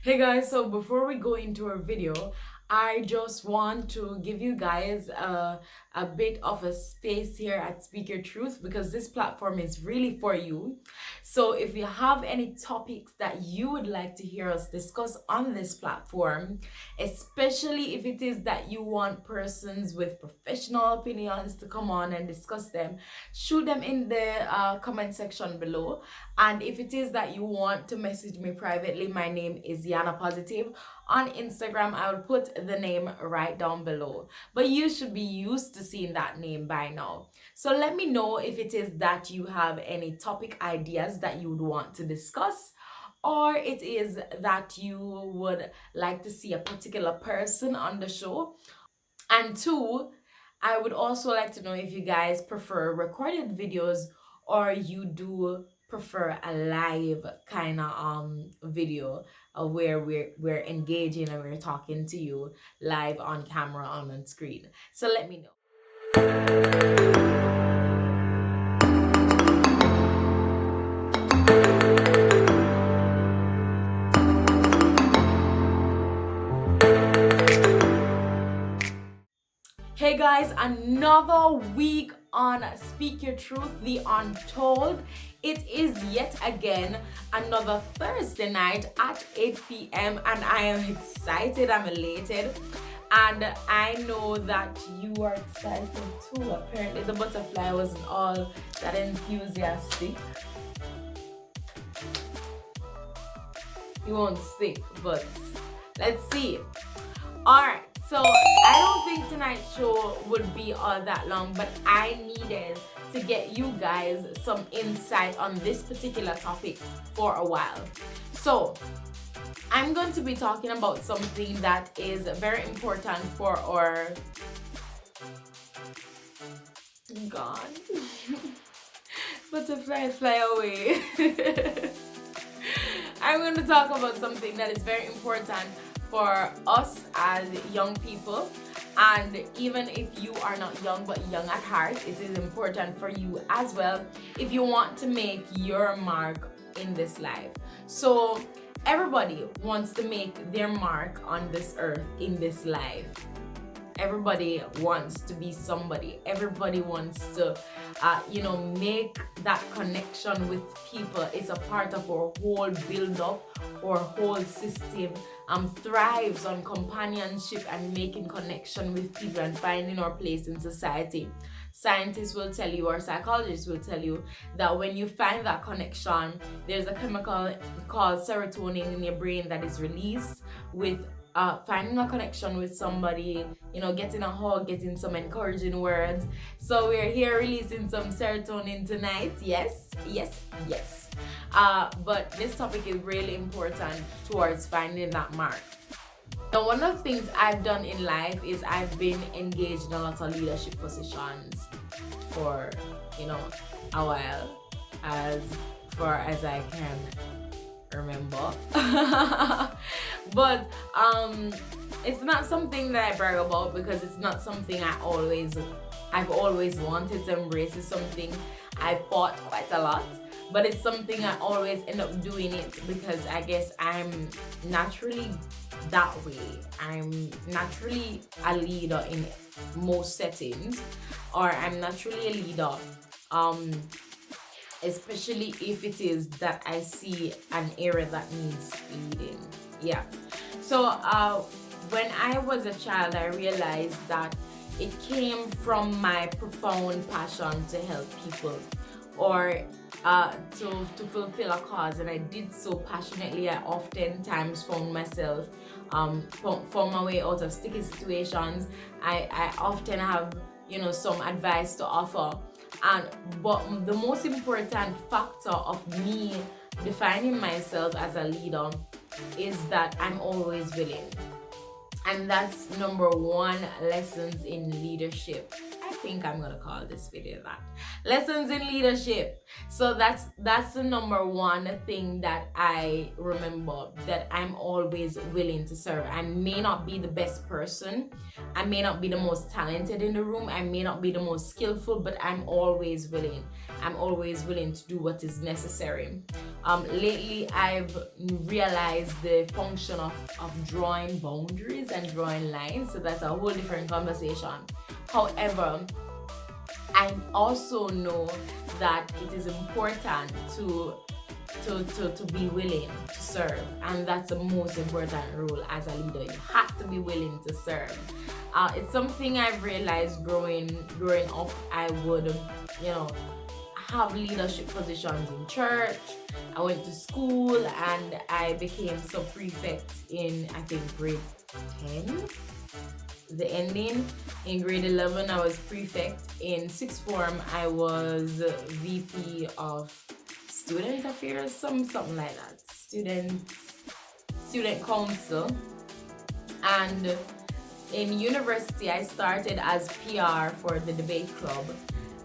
Hey guys, so before we go into our video, I just want to give you guys a bit of a space here at Speak Your Truth because this platform is really for you. So if you have any topics that you would like to hear us discuss on this platform, especially if it is that you want persons with professional opinions to come on and discuss them, shoot them in the comment section below. And if it is that you want to message me privately, my name is Yana Positive. On Instagram, I will put the name right down below. But you should be used to seeing that name by now. So let me know if it is that you have any topic ideas that you would want to discuss, or it is that you would like to see a particular person on the show. And two, I would also like to know if you guys prefer recorded videos or you do prefer a live kind of video where we're engaging and we're talking to you live on camera on screen. So let me know. Hey guys, another week on Speak Your Truth, the Untold. It is yet again another Thursday night at 8 p.m. and I am excited, I'm elated. And I know that you are excited too. Apparently the butterfly wasn't all that enthusiastic. He won't stick, but let's see. Alright. So I don't think tonight's show would be all that long, but I needed to get you guys some insight on this particular topic for a while. So I'm going to be talking about something that is very important for our God. Butterfly, fly away. I'm going to talk about something that is very important for us as young people, and even if you are not young but young at heart, it is important for you as well if you want to make your mark in this life. So everybody wants to make their mark on this earth in this life. Everybody wants to be somebody. Everybody wants to make that connection with people. It's a part of our whole build-up, our whole system thrives on companionship and making connection with people and finding our place in society. Scientists will tell you, or psychologists will tell you, that when you find that connection, there's a chemical called serotonin in your brain that is released with finding a connection with somebody, getting a hug, getting some encouraging words. So we're here releasing some serotonin tonight. Yes. But this topic is really important towards finding that mark. Now, one of the things I've done in life is I've been engaged in a lot of leadership positions for, a while, as far as I can remember. But it's not something that I brag about because it's not something I've always wanted to embrace. It's something I fought quite a lot, but it's something I always end up doing it because I guess I'm naturally that way. I'm naturally a leader in most settings, or I'm naturally a leader especially if it is that I see an area that needs leading. Yeah. So when I was a child, I realized that it came from my profound passion to help people, or to fulfill a cause, and I did so passionately. I oftentimes found myself found my way out of sticky situations. I often have some advice to offer. But the most important factor of me defining myself as a leader is that I'm always willing. And that's number one lessons in leadership. I'm think I'm gonna call this video that. Lessons in leadership. So that's the number one thing that I remember, that I'm always willing to serve. I may not be the best person, I may not be the most talented in the room, I may not be the most skillful, but I'm always willing to do what is necessary. Lately I've realized the function of drawing boundaries and drawing lines, so that's a whole different conversation. However, I also know that it is important to be willing to serve, and that's the most important role as a leader. You have to be willing to serve. It's something I've realized growing up. I would, have leadership positions in church. I went to school and I became sub-prefect in, I think, grade 10. The ending. In grade 11 I was prefect. In sixth form I was VP of student affairs, something like that, student council. And in university I started as PR for the debate club,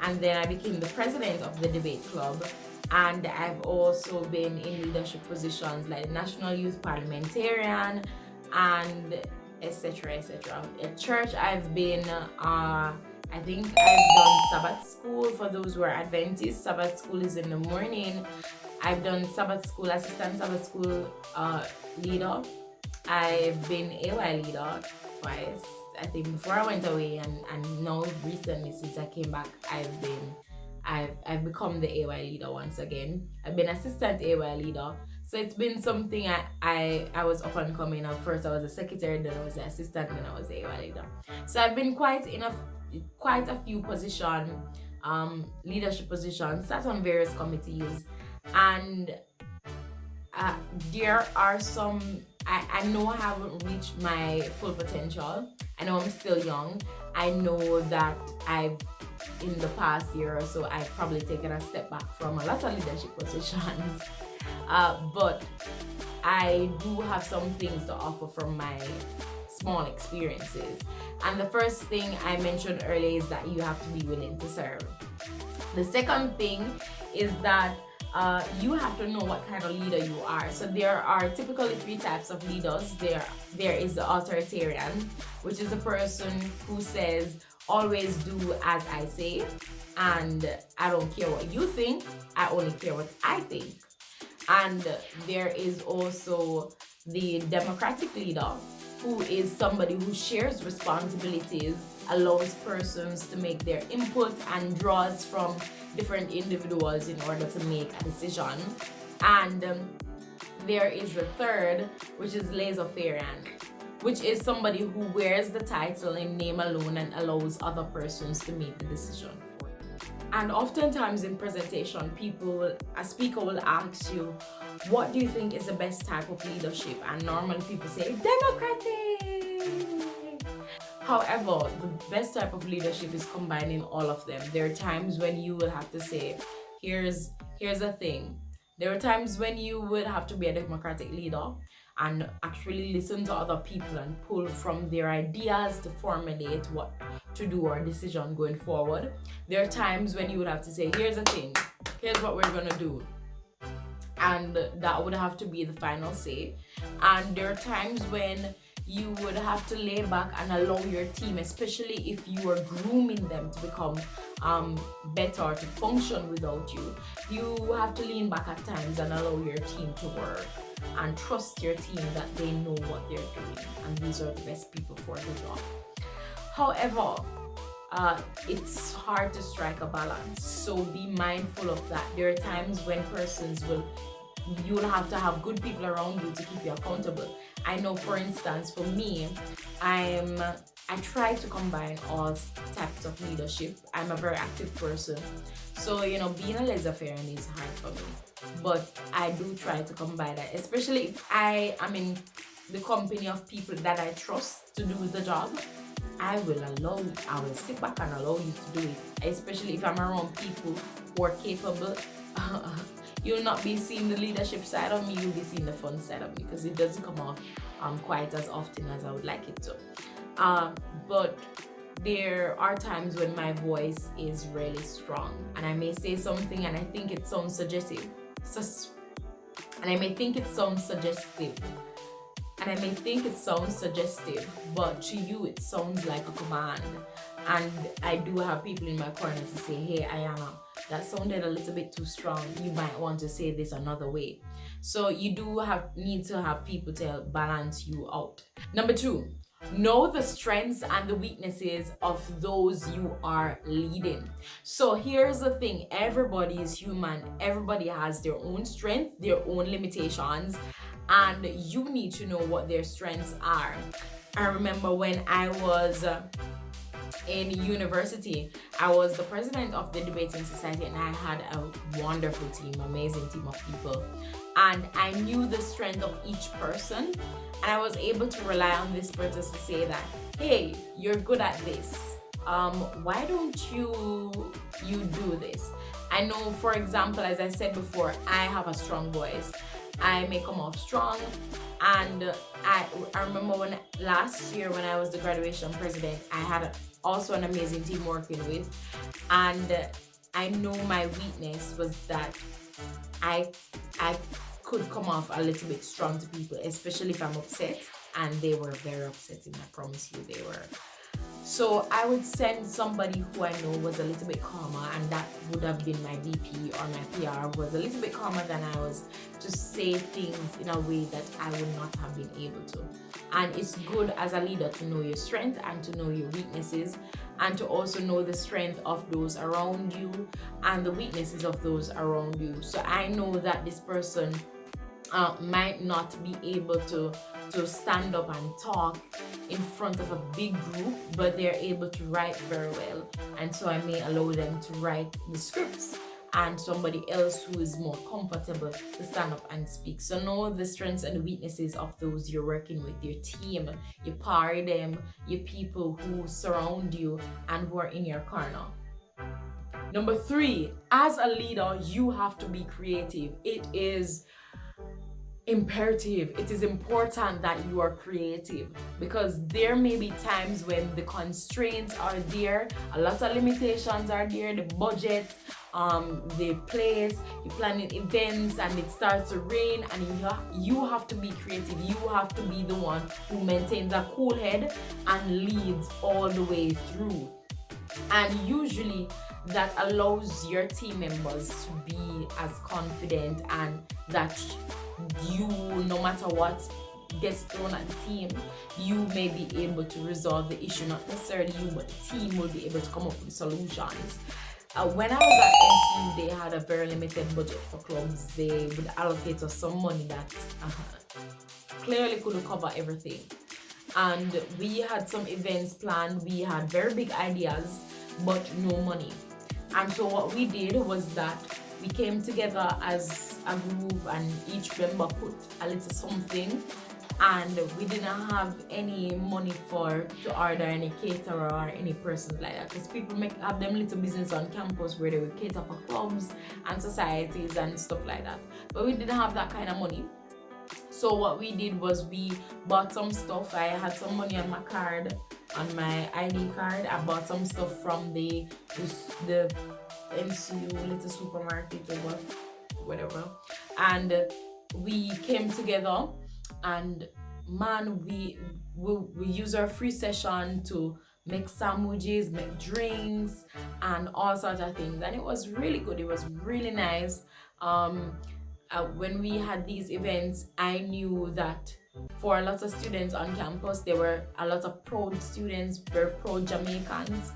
and then I became the president of the debate club. And I've also been in leadership positions like national youth parliamentarian and etc. At church I've been I think I've done Sabbath school for those who are Adventists. Sabbath school is in the morning. I've done Sabbath school, assistant Sabbath school leader. I've been AY leader twice, I think, before I went away, and now recently since I came back I've become the AY leader once again. I've been assistant AY leader. So it's been something I was up and coming. At first I was a secretary, then I was the assistant, then I was the AY leader. So I've been quite a few positions, leadership positions, sat on various committees, and there are some, I know I haven't reached my full potential. I know I'm still young. I know that in the past year or so, I've probably taken a step back from a lot of leadership positions. But I do have some things to offer from my small experiences. And the first thing I mentioned earlier is that you have to be willing to serve. The second thing is that you have to know what kind of leader you are. So there are typically three types of leaders. There is the authoritarian, which is the person who says, always do as I say, and I don't care what you think, I only care what I think. And there is also the democratic leader, who is somebody who shares responsibilities, allows persons to make their input, and draws from different individuals in order to make a decision. And there is the third, which is laissez-faire, which is somebody who wears the title in name alone and allows other persons to make the decision for you. And oftentimes in presentation, a speaker will ask you, what do you think is the best type of leadership? And normally people say, democratic. However, the best type of leadership is combining all of them. There are times when you will have to say, here's a thing. There are times when you would have to be a democratic leader and actually listen to other people and pull from their ideas to formulate what to do or decision going forward. There are times when you would have to say, here's the thing, here's what we're gonna do, and that would have to be the final say. And there are times when you would have to lay back and allow your team, especially if you are grooming them to become better, to function without you, you have to lean back at times and allow your team to work and trust your team that they know what they're doing, and these are the best people for the job. However, it's hard to strike a balance, so be mindful of that. There are times when you'll have to have good people around you to keep you accountable. I know, for instance, for me, I try to combine all types of leadership. I'm a very active person, so being a laissez-faire is hard for me, but I do try to combine that, especially if I am in the company of people that I trust to do the job. I will sit back and allow you to do it, especially if I'm around people who are capable. You'll not be seeing the leadership side of me, you'll be seeing the fun side of me, because it doesn't come off quite as often as I would like it to. But there are times when my voice is really strong and I may say something and I think it sounds suggestive. And I may think it sounds suggestive. But to you it sounds like a command. And I do have people in my corner to say, hey, Ayana, that sounded a little bit too strong. You might want to say this another way. So you do need to have people to help balance you out. Number 2, know the strengths and the weaknesses of those you are leading. So here's the thing, everybody is human. Everybody has their own strength, their own limitations, and you need to know what their strengths are. I remember when I was in university, I was the president of the debating society and I had a wonderful team, amazing team of people. And I knew the strength of each person, and I was able to rely on this person to say that, hey, you're good at this. Why don't you do this? I know, for example, as I said before, I have a strong voice. I may come off strong, and I remember when last year when I was the graduation president, I had also an amazing team working with, and I know my weakness was that I could come off a little bit strong to people, especially if I'm upset, and they were very upsetting, I promise you they were. So I would send somebody who I know was a little bit calmer, and that would have been my VP or my PR, was a little bit calmer than I was, to say things in a way that I would not have been able to. And it's good as a leader to know your strength and to know your weaknesses, and to also know the strength of those around you and the weaknesses of those around you. So I know that this person might not be able to stand up and talk in front of a big group, but they're able to write very well, and so I may allow them to write the scripts, and somebody else who is more comfortable to stand up and speak. So know the strengths and the weaknesses of those you're working with, your team, your power them, your people who surround you and who are in your corner. Number 3, as a leader, you have to be creative. It is imperative, it is important that you are creative, because there may be times when the constraints are there, a lot of limitations are there, the budget, the place, you're planning events and it starts to rain, and you have to be creative. You have to be the one who maintains a cool head and leads all the way through. And usually that allows your team members to be as confident, and that you, no matter what gets thrown at the team, you may be able to resolve the issue. Not necessarily you, but the team will be able to come up with solutions. When I was at NCU, they had a very limited budget for clubs. They would allocate us some money that clearly couldn't cover everything. And we had some events planned, we had very big ideas, but no money. And so what we did was that we came together as a group, and each member put a little something, and we didn't have any money to order any caterer or any person like that, because people have them little business on campus where they would cater for clubs and societies and stuff like that, but we didn't have that kind of money. So what we did was we bought some stuff. I had some money on my card, on my ID card. I bought some stuff from the MCU little supermarket or whatever, and we came together, and man, we use our free session to make sandwiches, make drinks, and all sorts of things, and it was really good. It was really nice. When we had these events, I knew that for a lot of students on campus, there were a lot of proud students, very proud Jamaicans,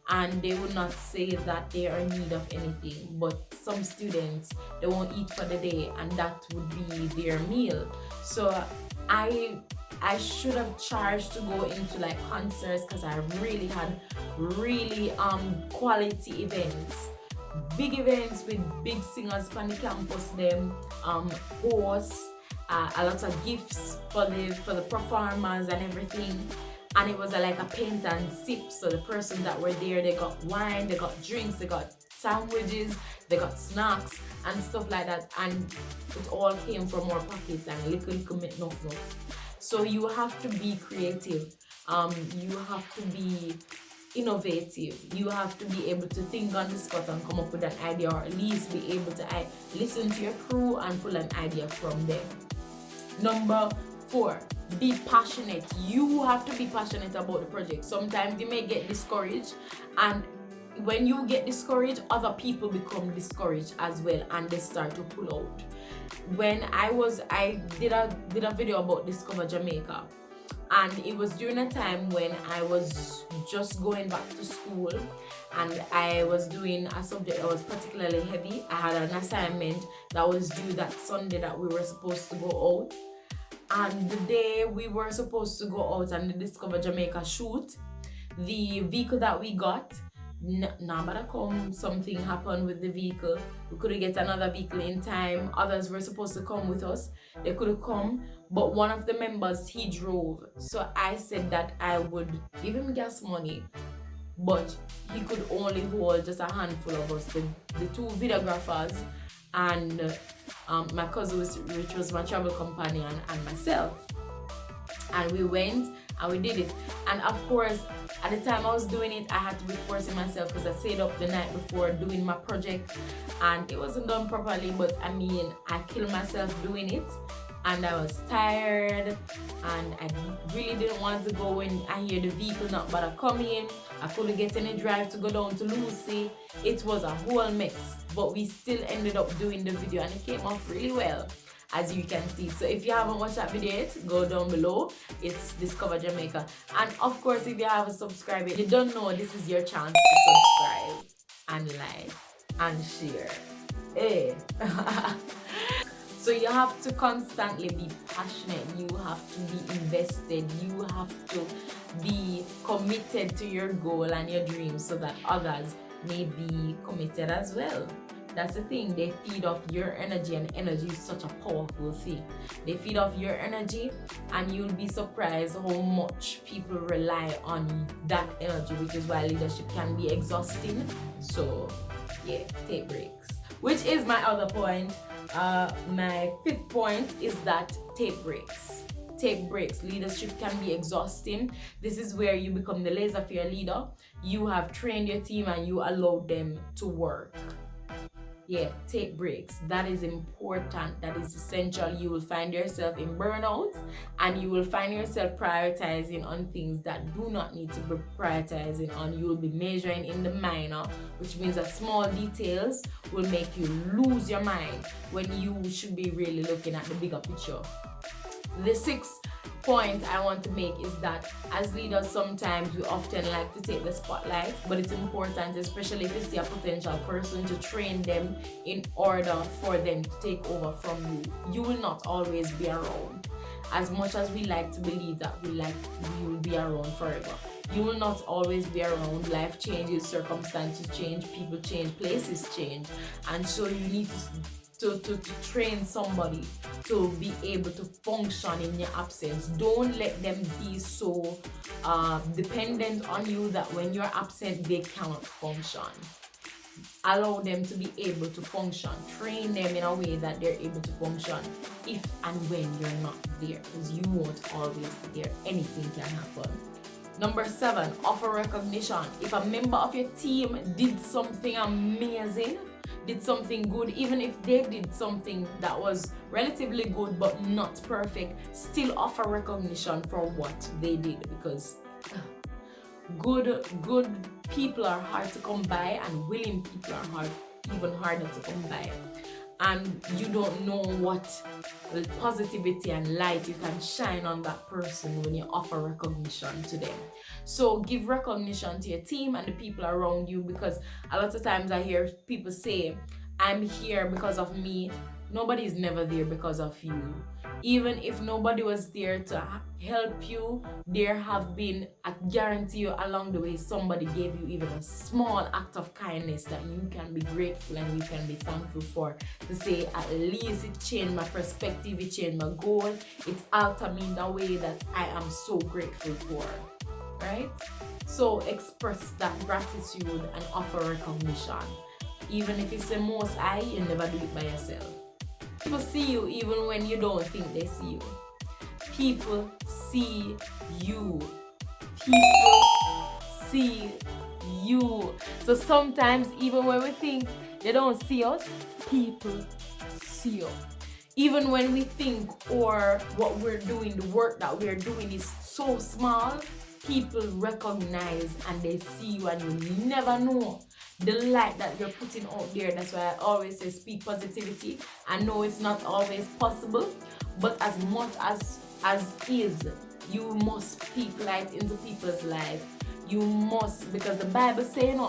and they would not say that they are in need of anything. But some students, they won't eat for the day, and that would be their meal. So I should have charged to go into like concerts, because I really had quality events. Big events with big singers on the campus, them hosts, a lot of gifts for the performers and everything. And it was like a paint and sip. So the persons that were there, they got wine, they got drinks, they got sandwiches, they got snacks and stuff like that. And it all came from our pockets, and little enough. So you have to be creative. You have to be innovative. You have to be able to think on the spot and come up with an idea, or at least be able to listen to your crew and pull an idea from them. Number 4, be passionate. You have to be passionate about the project. Sometimes you may get discouraged, and when you get discouraged, other people become discouraged as well, and they start to pull out. When I did a video about Discover Jamaica, and it was during a time when I was just going back to school, and I was doing a subject that was particularly heavy. I had an assignment that was due that Sunday that we were supposed to go out, and the day we were supposed to go out and the Discover Jamaica shoot, the vehicle that we got, something happened with the vehicle. We couldn't get another vehicle in time. Others were supposed to come with us. They could have come, but one of the members, he drove. So I said that I would give him gas money, but he could only hold just a handful of us, the 2 videographers and my cousin, which was my travel companion, and myself. And we went and we did it. And of course, at the time I was doing it, I had to be forcing myself because I stayed up the night before doing my project, and it wasn't done properly. But I mean, I killed myself doing it, and I was tired, and I really didn't want to go when I hear the vehicle not bother coming. I couldn't get any drive to go down to Lucy. It was a whole mess, but we still ended up doing the video, and it came off really well, as you can see. So if you haven't watched that video yet, go down below. It's Discover Jamaica. And of course, if you haven't subscribed yet, you don't know, this is your chance to subscribe and like and share. Hey. So you have to constantly be passionate. You have to be invested. You have to be committed to your goal and your dreams so that others may be committed as well. That's the thing, they feed off your energy, and energy is such a powerful thing. They feed off your energy, and you'll be surprised how much people rely on that energy, which is why leadership can be exhausting. So yeah, take breaks. Which is my other point. My 5th point is that take breaks. Take breaks. Leadership can be exhausting. This is where you become the laissez-faire leader. You have trained your team and you allow them to work. Yeah, take breaks. That is important. That is essential. You will find yourself in burnout, and you will find yourself prioritizing on things that do not need to be prioritizing on. You will be measuring in the minor, which means that small details will make you lose your mind when you should be really looking at the bigger picture. The 6th point I want to make is that as leaders, sometimes we often like to take the spotlight, but it's important, especially if you see a potential person, to train them in order for them to take over from you. You will not always be around. As much as we like to believe that we will be around forever, you will not always be around. Life changes, circumstances change, people change, places change, and so you need to train somebody to be able to function in your absence. Don't let them be so dependent on you that when you're absent they cannot function. Allow them to be able to function. Train them in a way that they're able to function if and when you're not there, because you won't always be there. Anything can happen. Number 7, offer recognition. If a member of your team did something amazing, did something good, even if they did something that was relatively good but not perfect, still offer recognition for what they did, because good people are hard to come by, and willing people are even harder to come by. And you don't know what positivity and light you can shine on that person when you offer recognition to them. So give recognition to your team and the people around you, because a lot of times I hear people say, I'm here because of me. Nobody is never there because of you. Even if nobody was there to help you, there have been, I guarantee you, along the way somebody gave you even a small act of kindness that you can be grateful and you can be thankful for, to say at least it changed my perspective, it changed my goal, it altered me in a way that I am so grateful for, right? So express that gratitude and offer recognition. Even if it's the most high, you never do it by yourself. People see you even when you don't think they see you. People see you. People see you. So sometimes even when we think they don't see us, people see us. Even when we think or what we're doing, the work that we're doing is so small, people recognize and they see you, and you never know the light that you're putting out there. That's why I always say speak positivity. I know it's not always possible, but as much as is, you must speak light into people's life. You must, because the Bible says,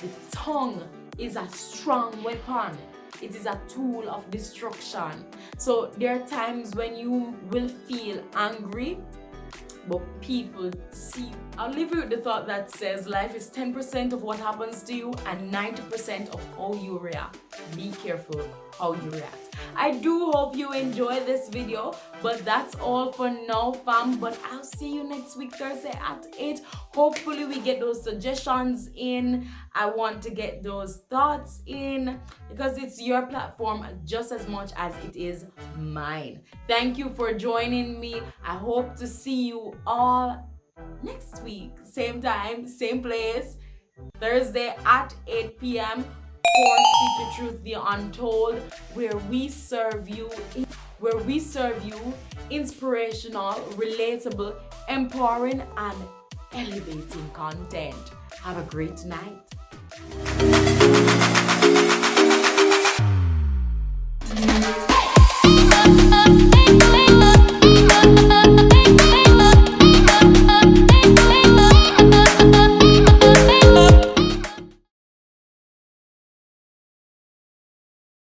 the tongue is a strong weapon. It is a tool of destruction. So there are times when you will feel angry, but people see. I'll leave you with the thought that says life is 10% of what happens to you and 90% of how you react. Be careful how you react. I do hope you enjoy this video, but that's all for now, fam. But I'll see you next week, Thursday at 8. Hopefully we get those suggestions in. I want to get those thoughts in because it's your platform just as much as it is mine. Thank you for joining me. I hope to see you all next week. Same time, same place, Thursday at 8 p.m. for Speak the Truth, the Untold, where we serve you inspirational, relatable, empowering, and elevating content. Have a great night.